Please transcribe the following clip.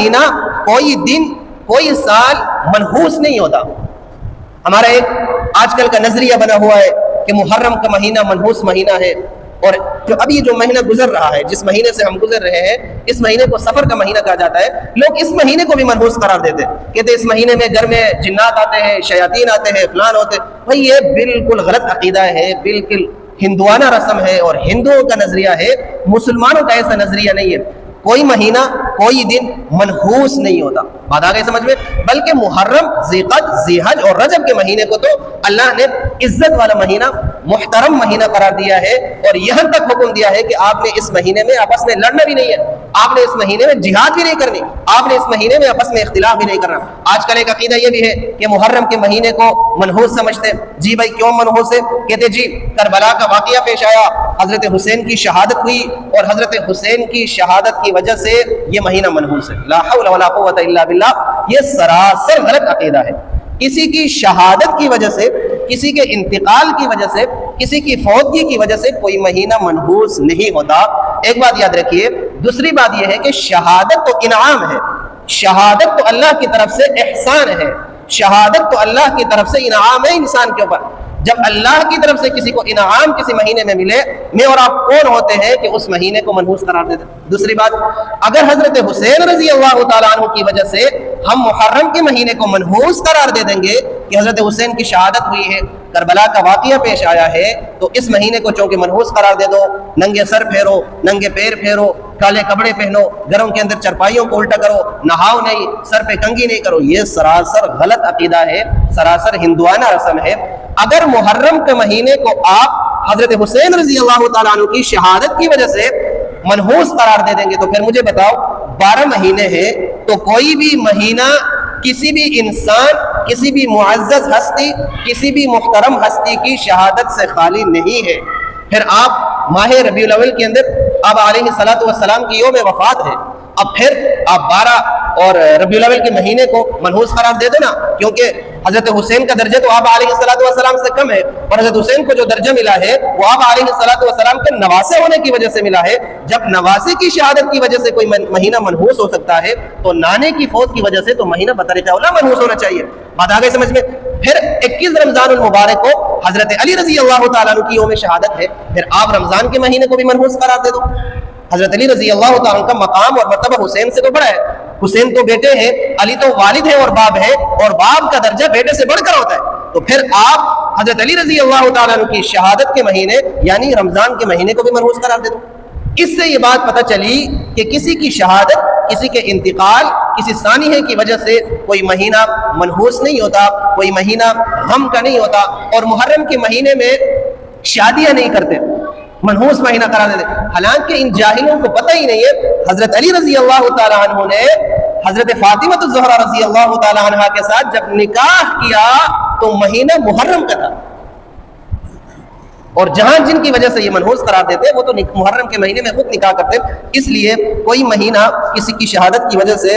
مہینہ، کوئی دن، کوئی سال منحوس نہیں ہوتا۔ ہمارا ایک آج کل کا نظریہ بنا ہوا ہے کہ محرم کا مہینہ منحوس مہینہ ہے، اور جو ابھی جو مہینہ گزر رہا ہے، جس مہینے سے ہم گزر رہے ہیں، اس مہینے کو سفر کا مہینہ کہا جاتا ہے۔ لوگ اس مہینے کو بھی منحوس قرار دیتے ہیں، کہتے ہیں اس مہینے میں گھر میں جنات آتے ہیں، شیاطین آتے ہیں، فلان ہوتے ہیں۔ بھائی یہ بالکل غلط عقیدہ ہے، بالکل ہندوانہ رسم ہے، اور ہندوؤں کا نظریہ ہے، مسلمانوں کا ایسا نظریہ نہیں ہے۔ کوئی مہینہ، کوئی دن منحوس نہیں ہوتا، بات آ گئی سمجھ میں؟ بلکہ محرم، ذیقعد، ذیحج اور رجب کے مہینے کو تو اللہ نے عزت والا مہینہ، محترم مہینہ قرار دیا ہے، اور یہاں تک حکم دیا ہے کہ آپ نے اس مہینے میں آپس میں لڑنا بھی نہیں ہے، آپ نے اس مہینے میں جہاد بھی نہیں کرنی، آپ نے اس مہینے میں آپس میں اختلاف بھی نہیں کرنا۔ آج کل ایک عقیدہ یہ بھی ہے کہ محرم کے مہینے کو منحوس سمجھتے ہیں۔ جی بھائی کیوں منحوس ہے؟ کہتے جی کربلا کا واقعہ پیش آیا، حضرت حسین کی شہادت ہوئی، اور حضرت حسین کی شہادت کی وجہ سے یہ مہینہ منحوس ہے۔ لا حول ولا قوت الا باللہ، یہ سراسر غلط عقیدہ ہے۔ کسی کی شہادت کی وجہ سے، کسی کے انتقال کی وجہ سے، کسی کی فوتگی کی وجہ سے کوئی مہینہ منحوس نہیں ہوتا۔ ایک بات یاد رکھیے۔ دوسری بات یہ ہے کہ شہادت تو انعام ہے، شہادت تو اللہ کی طرف سے احسان ہے، شہادت تو اللہ کی طرف سے انعام ہے انسان کے اوپر۔ جب اللہ کی طرف سے کسی کو انعام کسی مہینے میں ملے، میں اور آپ کون ہوتے ہیں کہ اس مہینے کو منحوس قرار دے دیں؟ دوسری بات، اگر حضرت حسین رضی اللہ تعالیٰ عنہ کی وجہ سے ہم محرم کے مہینے کو منحوس قرار دے دیں گے کہ حضرت حسین کی شہادت ہوئی ہے، کربلا کا واقعہ پیش آیا ہے، تو اس مہینے کو چونکہ منحوس قرار دے دو، ننگے سر پھیرو، ننگے پیر پھیرو، کالے کپڑے پہنو، گھروں کے اندر چرپائیوں کو الٹا کرو، نہاؤ نہیں، سر پہ کنگھی نہیں کرو، یہ سراسر غلط عقیدہ ہے، سراسر ہندوانہ رسم ہے۔ اگر محرم کے مہینے کو آپ حضرت حسین رضی اللہ تعالیٰ عنہ کی شہادت کی وجہ سے منحوس قرار دے دیں گے، تو پھر مجھے بتاؤ 12 مہینے ہیں، تو کوئی بھی مہینہ کسی بھی انسان، کسی بھی معزز ہستی، کسی بھی محترم ہستی کی شہادت سے خالی نہیں ہے۔ پھر آپ ماہ ربیع الاول کے اندر اب علیہ الصلوۃ والسلام کی یوم وفات ہے، اب پھر آپ 12 اور ربیع الاول کے مہینے کو منحوس قرار دے دو نا، کیونکہ حضرت حسین کا درجہ تو آپ علیہ الصلوۃ والسلام سے کم ہے، اور حضرت حسین کو جو درجہ ملا ہے وہ آپ علیہ الصلوۃ والسلام کے نواسے ہونے کی وجہ سے ملا ہے۔ جب نواسے کی شہادت کی وجہ سے کوئی مہینہ منحوس ہو سکتا ہے، تو نانے کی فوت کی وجہ سے تو مہینہ بطریقہ اولیٰ منحوس ہونا چاہیے۔ بات آگے سمجھ میں؟ پھر 21 رمضان المبارک کو حضرت علی رضی اللہ تعالیٰ عنہ کی یوم شہادت ہے، پھر آپ رمضان کے مہینے کو بھی منحوس قرار دے دو۔ حضرت علی رضی اللہ تعالیٰ عنہ کا مقام اور مرتبہ حسین سے تو بڑا ہے، حسین تو بیٹے ہیں، علی تو والد ہے اور باپ ہے، اور باپ کا درجہ بیٹے سے بڑھ کر ہوتا ہے، تو پھر آپ حضرت علی رضی اللہ تعالیٰ عنہ کی شہادت کے مہینے یعنی رمضان کے مہینے کو بھی منحوس قرار دے دو۔ اس سے یہ بات پتہ چلی کہ کسی کی شہادت، کسی کے انتقال، کسی سانحے کی وجہ سے کوئی مہینہ منحوس نہیں ہوتا، کوئی مہینہ غم کا نہیں ہوتا، اور محرم کے مہینے میں شادیاں نہیں کرتے، منحوس مہینہ قرار دے دے۔ حالانکہ ان جاہلوں کو پتہ ہی نہیں ہے حضرت علی رضی اللہ تعالیٰ عنہ نے حضرت فاطمہ الزہرا رضی اللہ تعالیٰ عنہ کے ساتھ جب نکاح کیا تو مہینہ محرم کا تھا، اور جہاں جن کی وجہ سے یہ منحوس قرار دیتے وہ تو محرم کے مہینے میں خود نکاح کرتے۔ اس لیے کوئی مہینہ کسی کی شہادت کی وجہ سے